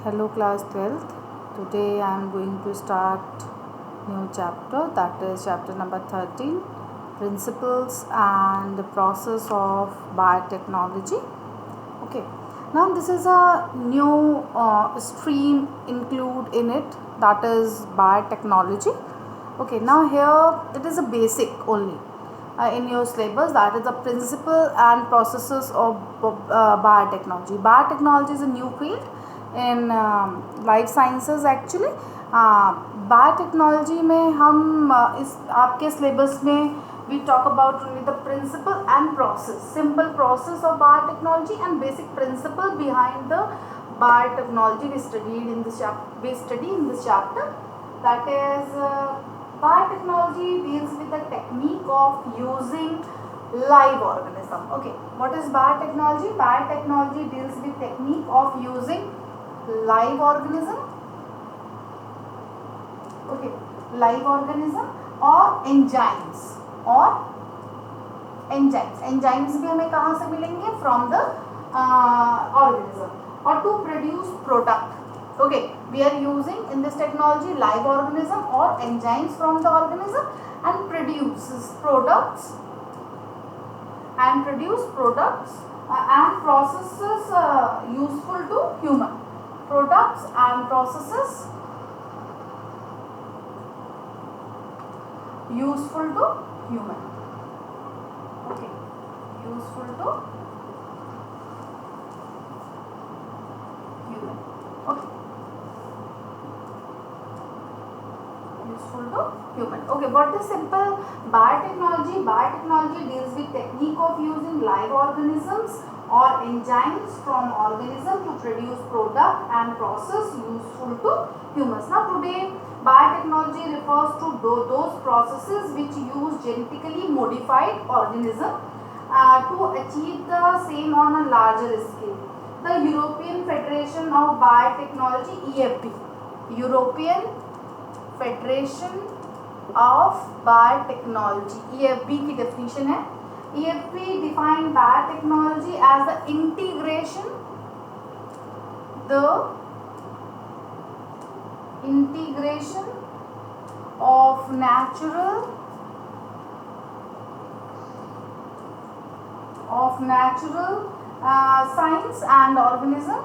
Hello class 12th. Today I am going to start new chapter, that is chapter number 13, Principles and the Process of Biotechnology. Okay. Now this is a new stream include in it, that is biotechnology. Okay. Now here it is a basic only in your syllabus, that is the principle and processes of biotechnology. Biotechnology is a new field in life sciences actually. Biotechnology में हम इस आपके syllabus में we talk about only the principle and process, simple process of biotechnology and basic principle behind the biotechnology we study in this chapter. That is biotechnology deals with the technique of using live organism. Okay, what is biotechnology? Biotechnology deals with technique of using live organism. Okay, live organism और enzymes भी हमें कहाँ से मिलेंगे? From the organism. Or to produce product. Okay, we are using in this technology live organism or enzymes from the organism and produce products and processes useful to human. Products and processes useful to human. Okay, useful to human. Okay, useful to human. Okay, what is simple biotechnology? Biotechnology deals with technique of using live organisms or enzymes from organism to produce product and process useful to humans. Now today biotechnology refers to those processes which use genetically modified organism to achieve the same on a larger scale. The European Federation of Biotechnology, EFB, European Federation of Biotechnology, EFB की definition है. EFB define biotechnology as the integration of natural science and organism,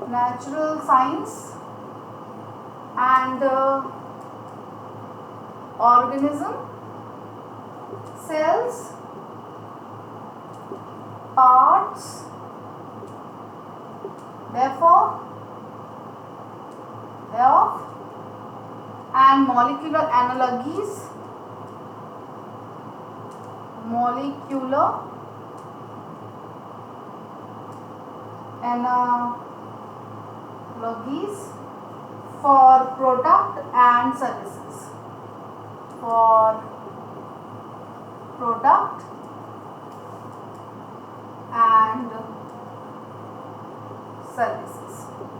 natural science and organism, cells, parts, thereof and molecular analogies, for product and services,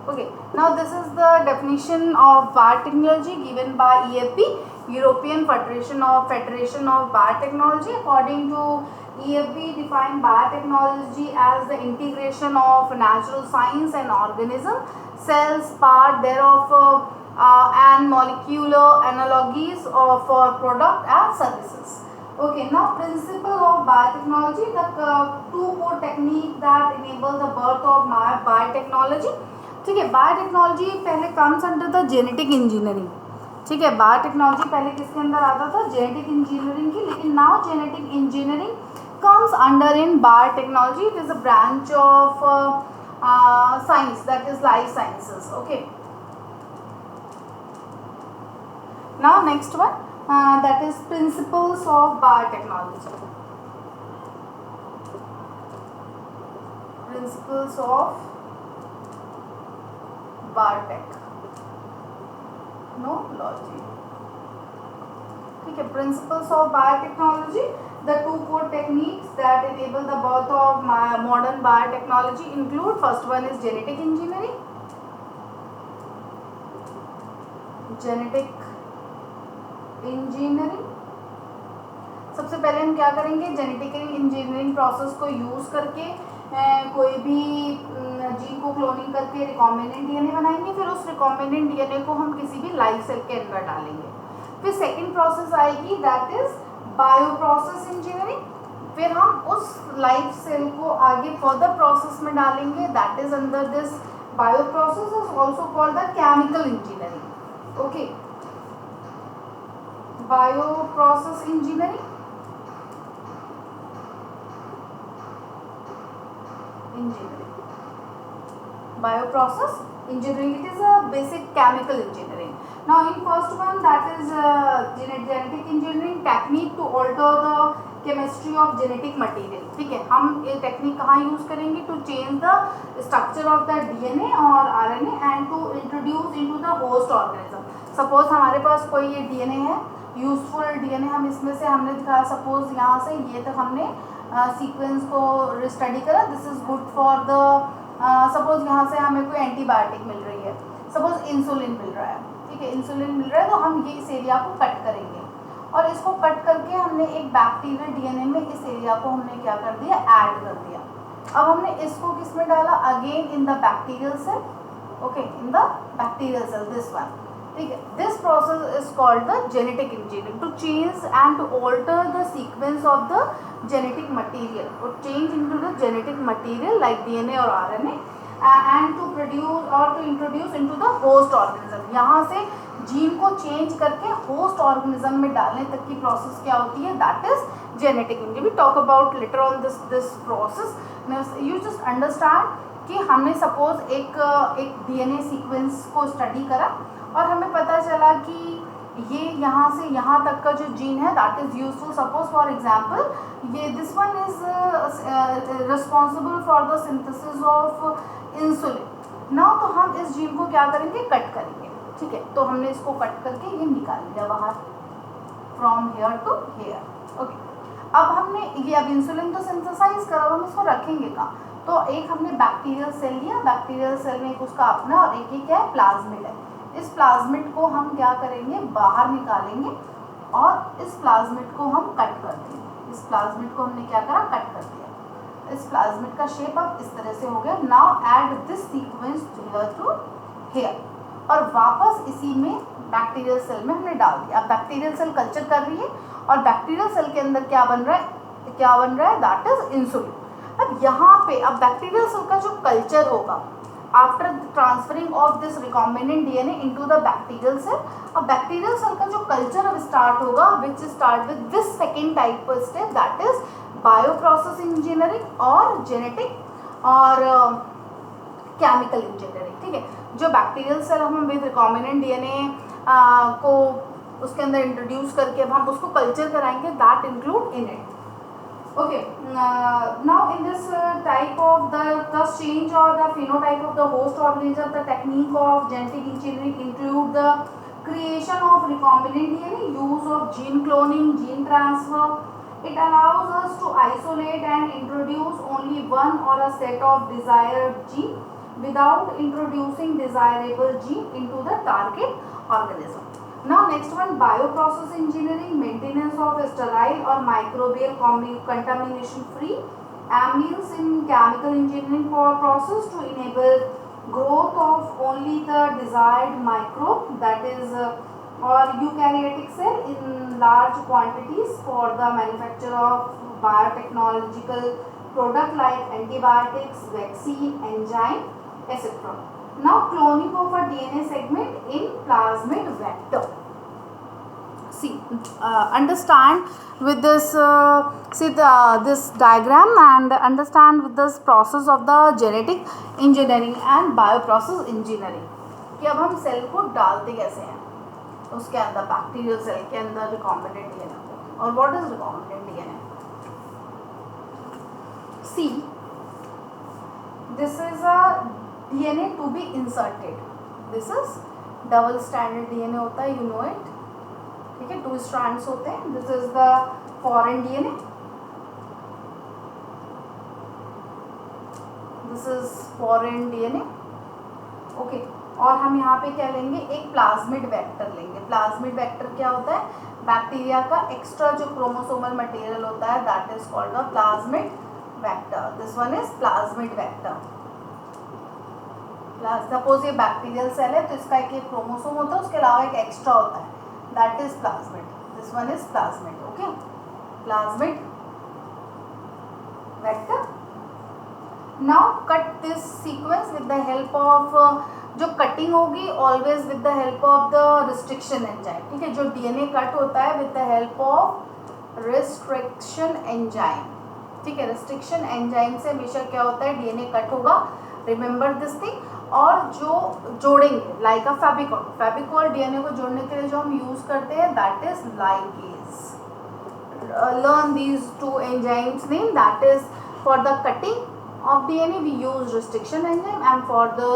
Okay, now this is the definition of biotechnology given by EFB, European Federation of Biotechnology. According to EFB, define biotechnology as the integration of natural science and organism, cells, part thereof and molecular analogies for product and services. Okay, now principle of biotechnology, the two core technique that enable the birth of biotechnology. ठीक है, biotechnology पहले comes under the genetic engineering. ठीक है, biotechnology पहले किसके अंदर आता था? जेनेटिक इंजीनियरिंग की. लेकिन now genetic engineering comes under in biotechnology. It is a branch of science, that is life sciences. Okay, now next one, that is principles of biotechnology. Principles of biotechnology. ठीक है, principles of biotechnology, the two core techniques that enable the birth of modern biotechnology include, first one is genetic engineering. सबसे पहले हम क्या करेंगे? Genetic engineering process को use करके कोई भी जीन को को क्लोनिंग करके रिकॉम्बिनेंट डीएनए बनाएंगे, फिर उस रिकॉम्बिनेंट डीएनए को हम किसी भी लाइव सेल के अंदर डालेंगे। फिर सेकेंड प्रोसेस आएगी that is bio process engineering. फिर हम उस लाइव सेल को आगे फर्दर प्रोसेस में डालेंगे, that is under this bio process is also called the chemical engineering. Okay, bio process engineering, bioprocess engineering, it is a basic chemical engineering. Now in first one, that is genetic engineering, technique to alter the chemistry of genetic material। ठीक है, हम ये technique कहाँ use करेंगे? To change the structure of the DNA और RNA and to introduce into the host organism. Suppose हमारे पास कोई ये डीएनए है, यूजफुल डीएनए, हम इसमें से हमने दिखाया सपोज यहाँ से ये तक हमने सीक्वेंस को स्टडी करा, this is good for the suppose यहाँ से हमें कोई एंटीबायोटिक मिल रही है, सपोज इंसुलिन मिल रहा है, ठीक है, इंसुलिन मिल रहा है, तो हम ये इस एरिया को कट करेंगे और इसको कट करके हमने एक बैक्टीरियल डीएनए में इस एरिया को हमने क्या कर दिया? ऐड कर दिया। अब हमने इसको किस में डाला? Again in the bacterial cell, okay, in the bacterial cell, this one, ठीक है। This process is called the genetic engineering, to change and to alter the sequence of the genetic material or change into the genetic material like DNA or RNA and to produce or to introduce into the host organism। यहाँ से gene को change करके host organism में डालने तक की process क्या होती है? That is genetic engineering. We talk about later on this process. You just understand कि हमने सपोज एक डीएनए सीक्वेंस को स्टडी करा और हमें पता चला कि ये यहाँ से यहाँ तक का जो जीन है that is useful. Suppose for example ये this one is responsible for the synthesis of insulin. Now तो हम इस जीन को क्या करेंगे? कट करेंगे, ठीक है। तो हमने इसको कट करके ये निकाल लिया बाहर, from here to here, okay. अब हमने ये अब इंसुलिन तो सिंथेसाइज करा, हम इसको रखेंगे कहाँ? तो एक हमने बैक्टीरियल सेल लिया, बैक्टीरियल सेल में एक उसका अपना और एक ही क्या है? प्लाज्मिड है। इस प्लाज्मिड को हम क्या करेंगे? बाहर निकालेंगे और इस प्लाज्मिड को हम कट कर देंगे। इस प्लाज्मिड को हमने क्या करा? कट कर दिया। इस प्लाज्मिड का शेप अब इस तरह से हो गया। Now add this sequence to here और वापस इसी में बैक्टीरियल सेल में हमने डाल दिया। अब बैक्टीरियल सेल कल्चर कर रही है और बैक्टीरियल सेल के अंदर क्या बन रहा है? क्या बन रहा है? That is insulin. अब यहाँ पे अब बैक्टीरियल सेल का जो कल्चर होगा after transferring of this recombinant DNA into the bacterial cell, अब बैक्टीरियल सेल का जो कल्चर अब स्टार्ट होगा which start with this second type of step, that is bio process engineering और जेनेटिक और केमिकल इंजीनियरिंग, ठीक है। जो बैक्टीरियल सेल हम विद रिकॉम्बिनेंट डीएनए को उसके अंदर इंट्रोड्यूस करके अब हम उसको कल्चर कराएंगे, that include in it. Okay, now in this type of the change or the phenotype of the host organism, the technique of genetic engineering include the creation of recombinant DNA, use of gene cloning, gene transfer. It allows us to isolate and introduce only one or a set of desired gene without introducing desirable gene into the target organism. Now next one, bioprocess engineering, maintenance of sterile or microbial contamination free amines in chemical engineering process to enable growth of only the desired microbe, that is or eukaryotic cell in large quantities for the manufacture of biotechnological product like antibiotics, vaccine, enzyme, etc. Now cloning of a DNA segment in plasmid vector. See, understand with this this diagram and understand with this process of the genetic engineering and bioprocess engineering कि अब हम cell को डालते कैसे हैं उसके अंदर, bacterial cell के अंदर रिकॉम्बिनेंट डीएनए। और what is recombinant DNA? See, this is a DNA to be inserted. This is double stranded DNA होता है, you know it, ठीक है, 2 strands होते हैं. This is the foreign DNA. This is foreign DNA. Okay. और हम यहाँ पे क्या लेंगे? एक प्लाज्मिड वेक्टर लेंगे. प्लाज्मिड वेक्टर क्या होता है? बैक्टीरिया का एक्स्ट्रा जो क्रोमोसोमल मटेरियल होता है, that is called a plasmid vector. This one is plasmid vector. Suppose ये बैक्टीरियल सेल है तो इसका एक क्रोमोसोम होता है, उसके अलावा एक एक्स्ट्रा होता है, that is plasmid. This one is plasmid. Okay, plasmid vector. Now cut this sequence with the help of, जो कटिंग होगी always with the help of the restriction enzyme. ठीक है, जो डीएनए कट होता है with the help of restriction enzyme. ठीक है, restriction enzyme से हमेशा क्या होता है, डीएनए कट होगा, रिमेंबर दिस थिंग. और जो जोड़ेंगे लाइक अ फेविकॉल, फेविकॉल डीएनए को जोड़ने के लिए जो हम यूज करते हैं that is ligase. learn these two enzymes name, that is for the cutting of DNA we use restriction enzyme, and for the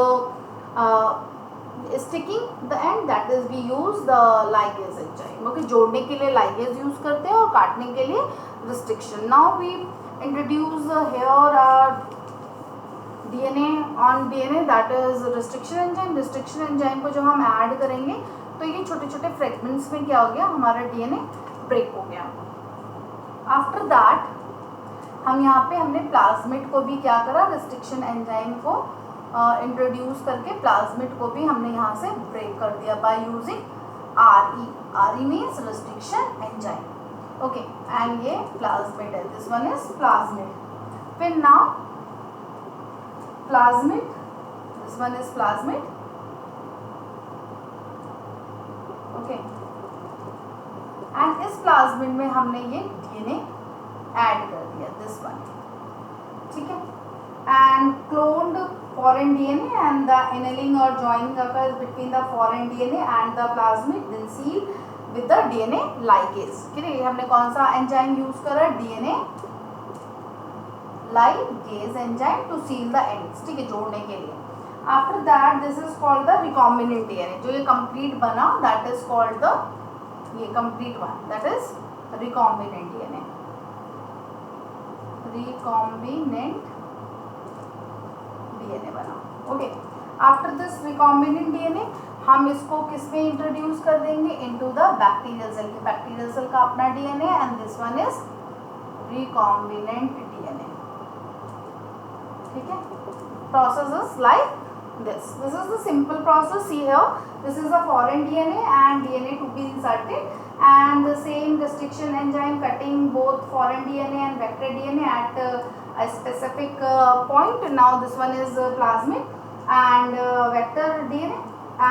sticking the end, that is we use the ligase enzyme. Okay, जोड़ने के लिए ligase use करते हैं और काटने के लिए restriction. Now we introduce here DNA on DNA, that is restriction enzyme. restriction enzyme को जब हम ऐड करेंगे तो ये छोटे छोटे फ्रेगमेंट्स में क्या हो गया, हमारा DNA ब्रेक हो गया. आफ्टर दैट हम यहाँ पे हमने प्लाज्मिड को भी क्या करा, रिस्ट्रिक्शन एंजाइम को इंट्रोड्यूस करके प्लाज्मिड को भी हमने यहाँ से ब्रेक कर दिया by using RE. RE means restriction enzyme. Okay, and ये प्लाज्मिड है, दिस वन इज प्लाज्मिड. फिर now plasmid, this one is plasmid. Okay, and इस प्लाज्मिड में हमने ये डीएनए ऐड कर दिया, दिस वन. ठीक है, and cloned foreign DNA and the annealing और joining occurs between the foreign DNA and the plasmid, then seal with the DNA ligase. ठीक है, हमने कौन सा एंजाइम यूज करा, DNA ligase enzyme to seal the ends. ठीक है, जोड़ने के लिए. After that this is called the recombinant DNA. जो ये कंप्लीट बना दैट इज कॉल्ड द, ये complete one, that is recombinant DNA. Recombinant DNA बना. Okay, after this recombinant DNA हम इसको किस में इंट्रोड्यूस कर देंगे, into the bacterial cell. Bacterial cell का अपना DNA and this one is recombinant DNA. ठीक है, process is like this. This is the simple process. See here, this is a foreign DNA and DNA to be inserted, and the same restriction enzyme cutting both foreign DNA and vector DNA at a specific point. Now this one is plasmid and vector DNA,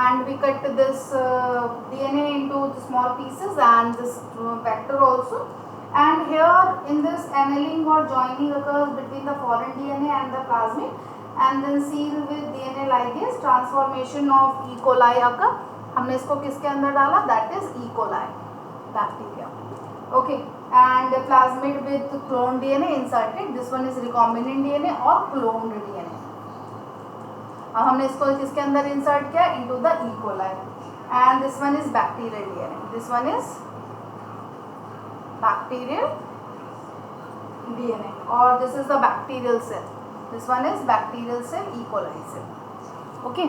and we cut this DNA into the small pieces and this vector also. And here in this annealing or joining occurs between the foreign DNA and the plasmid, and then seal with DNA ligase. Transformation of E. coli occur. हमने इसको किसके अंदर डाला, that is E. coli bacteria. Okay, and plasmid with cloned DNA inserted. This one is recombinant DNA or cloned DNA. अब हमने इसको किसके अंदर insert किया, into the E. coli. And this one is bacterial DNA. This one is bacterial DNA, or this is the bacterial cell. This one is bacterial cell, E. coli cell. Okay.